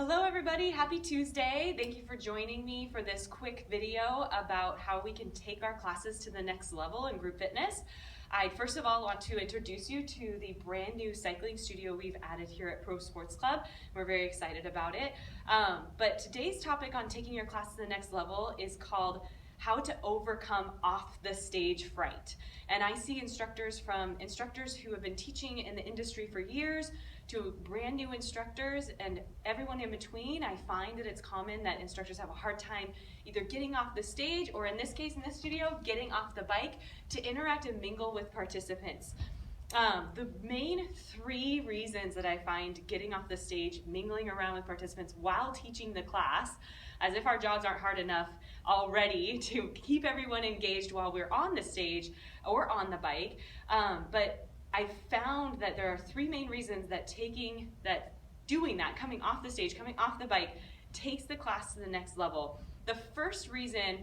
Hello everybody, happy Tuesday. Thank you for joining me for this quick video about how we can take our classes to the next level in group fitness. I first of all want to introduce you to the brand new cycling studio we've added here at Pro Sports Club. We're very excited about it. But today's topic on taking your class to the next level is called how to overcome off the stage fright. And I see instructors who have been teaching in the industry for years to brand new instructors and everyone in between. I find that it's common that instructors have a hard time either getting off the stage or, in this case, in this studio, getting off the bike to interact and mingle with participants. The main three reasons that I find getting off the stage, mingling around with participants while teaching the class, as if our jobs aren't hard enough already to keep everyone engaged while we're on the stage or on the bike, but I found that there are three main reasons that coming off the stage, coming off the bike, takes the class to the next level. The first reason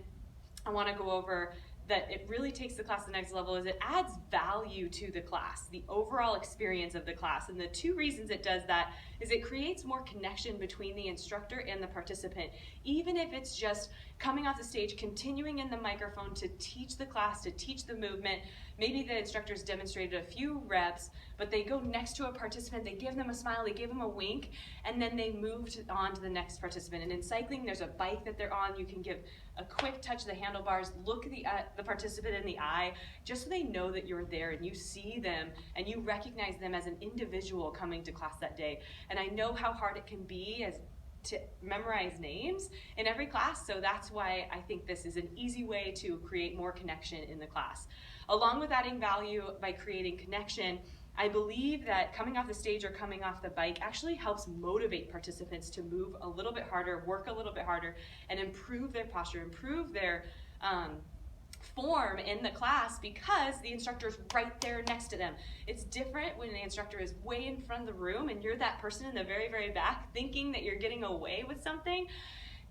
I want to go over that it really takes the class to the next level is it adds value to the class, the overall experience of the class. And the two reasons it does that is it creates more connection between the instructor and the participant. Even if it's just coming off the stage, continuing in the microphone to teach the class, to teach the movement. Maybe the instructor's demonstrated a few reps, but they go next to a participant, they give them a smile, they give them a wink, and then they move on to the next participant. And in cycling, there's a bike that they're on. You can give a quick touch of the handlebars, look at the participant in the eye, just so they know that you're there and you see them and you recognize them as an individual coming to class that day. And I know how hard it can be to memorize names in every class, so that's why I think this is an easy way to create more connection in the class. Along with adding value by creating connection, I believe that coming off the stage or coming off the bike actually helps motivate participants to move a little bit harder, work a little bit harder, and improve their posture, improve their form in the class because the instructor is right there next to them. It's different when the instructor is way in front of the room and you're that person in the very, very back thinking that you're getting away with something.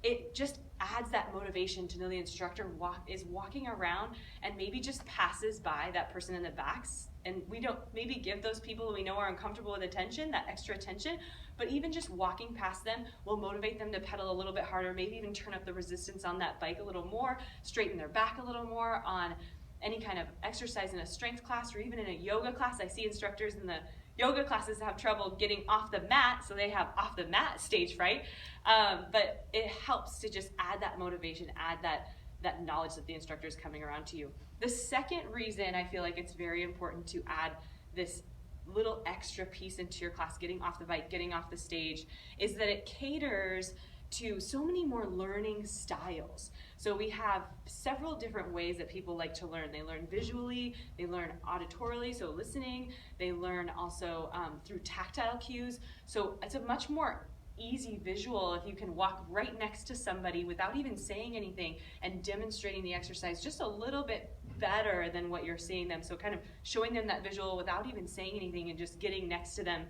It just adds that motivation to know the instructor is walking around and maybe just passes by that person in the back, and we don't maybe give those people who we know are uncomfortable with attention, that extra attention, but even just walking past them will motivate them to pedal a little bit harder, maybe even turn up the resistance on that bike a little more, straighten their back a little more on any kind of exercise in a strength class or even in a yoga class. I see instructors in the yoga classes have trouble getting off the mat, so they have off the mat stage fright, but it helps to just add that motivation, add that knowledge that the instructor is coming around to you. The second reason I feel like it's very important to add this little extra piece into your class, getting off the bike, getting off the stage, is that it caters to so many more learning styles. So we have several different ways that people like to learn. They learn visually, they learn auditorily, so listening, they learn also through tactile cues. So it's a much more easy visual if you can walk right next to somebody without even saying anything and demonstrating the exercise just a little bit better than what you're seeing them. So kind of showing them that visual without even saying anything and just getting next to them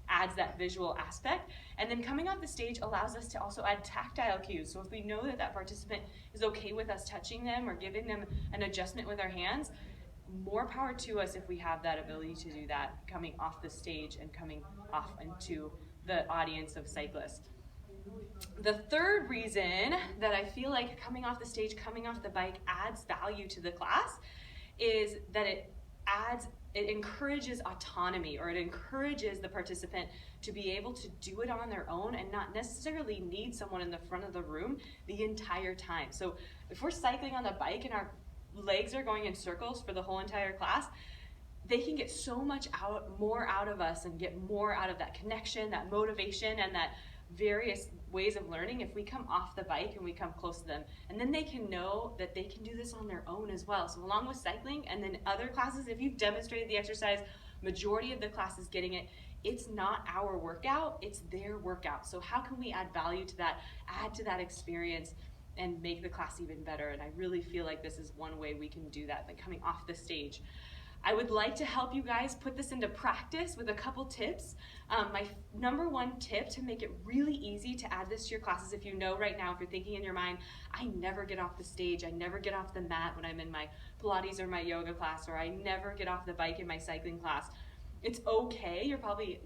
adds that visual aspect. And then coming off the stage allows us to also add tactile cues. So if we know that participant is okay with us touching them or giving them an adjustment with our hands, more power to us if we have that ability to do that coming off the stage and coming off into the audience of cyclists. The third reason that I feel like coming off the stage, coming off the bike adds value to the class is that it encourages autonomy, or it encourages the participant to be able to do it on their own and not necessarily need someone in the front of the room the entire time. So if we're cycling on the bike and our legs are going in circles for the whole entire class, they can get so much more out of us and get more out of that connection, that motivation, and that various ways of learning if we come off the bike and we come close to them. And then they can know that they can do this on their own as well. So along with cycling and then other classes, if you've demonstrated the exercise, majority of the class is getting it. It's not our workout, it's their workout. So how can we add value to that, add to that experience, and make the class even better? And I really feel like this is one way we can do that, like coming off the stage. I would like to help you guys put this into practice with a couple tips. My number one tip to make it really easy to add this to your classes, if you know right now, if you're thinking in your mind, I never get off the stage, I never get off the mat when I'm in my Pilates or my yoga class, or I never get off the bike in my cycling class. It's okay, you're probably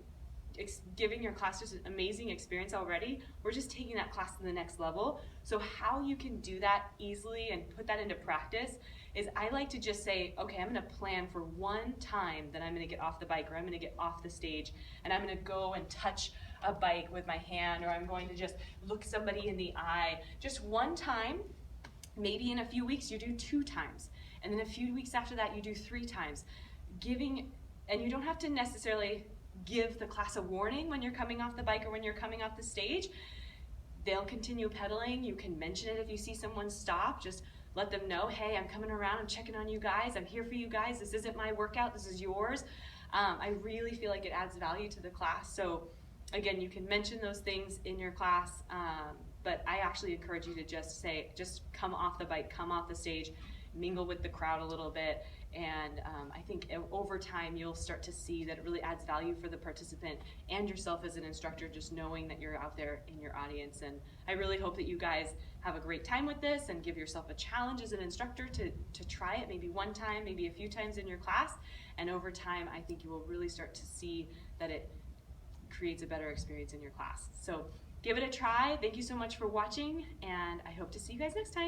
giving your class just an amazing experience already. We're just taking that class to the next level. So how you can do that easily and put that into practice is I like to just say, okay, I'm gonna plan for one time that I'm gonna get off the bike or I'm gonna get off the stage and I'm gonna go and touch a bike with my hand, or I'm going to just look somebody in the eye. Just one time. Maybe in a few weeks you do 2 times. And then a few weeks after that you do 3 times. And you don't have to necessarily give the class a warning when you're coming off the bike or when you're coming off the stage. They'll continue pedaling. You can mention it if you see someone stop. Just let them know, hey, I'm coming around, I'm checking on you guys, I'm here for you guys, this isn't my workout, this is yours. I really feel like it adds value to the class. So again, you can mention those things in your class, but I actually encourage you to just say, just come off the bike, come off the stage, mingle with the crowd a little bit, and I think over time you'll start to see that it really adds value for the participant and yourself as an instructor, just knowing that you're out there in your audience. And I really hope that you guys have a great time with this and give yourself a challenge as an instructor to try it maybe one time, maybe a few times in your class, and over time I think you will really start to see that it creates a better experience in your class. So give it a try. Thank you so much for watching, and I hope to see you guys next time.